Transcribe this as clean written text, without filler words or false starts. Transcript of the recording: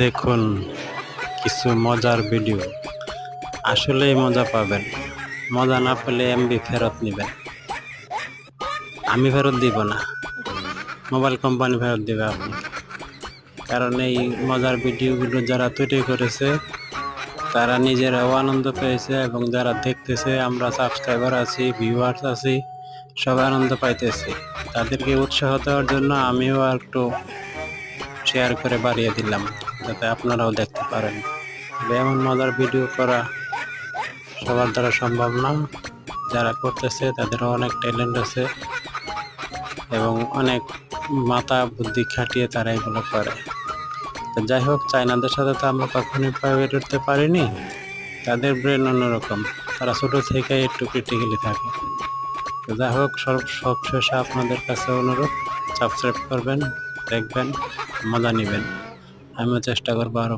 দেখুন কিছু মজার ভিডিও, আসলেই মজা পাবেন। মজা না পেলে এমবি ফেরত নেবেন। আমি ফেরত দিব না, মোবাইল কোম্পানি ফেরত দেবে আপনাকে। কারণ এই মজার ভিডিওগুলো যারা তৈরি করেছে তারা নিজেরাও আনন্দ পেয়েছে এবং যারা দেখতেছে, আমরা সাবস্ক্রাইবার আছি, ভিউয়ার্স আছি, সবাই আনন্দ পাইতেছি। তাদেরকে উৎসাহ দেওয়ার জন্য আমিও একটু শেয়ার করে বাড়িয়ে দিলাম, যাতে আপনারাও দেখতে পারেন। তবে এমন মজার ভিডিও করা সবার দ্বারা সম্ভব না। যারা করতেছে তাদেরও অনেক ট্যালেন্ট আছে এবং অনেক মাথা বুদ্ধি খাটিয়ে তারা এগুলো করে। তো যাই হোক, চাইনাদের সাথে তো আমরা কখনোই প্রাইভেট উঠতে পারিনি। তাদের ব্রেন অন্যরকম, তারা ছোটো থেকে একটু ক্রিটিক্যালি থাকে। তো যাই হোক, সবশেষে আপনাদের কাছে অনুরোধ, সাবস্ক্রাইব করবেন, দেখবেন, মজা নেবেন। আমিও চেষ্টা করবো আরও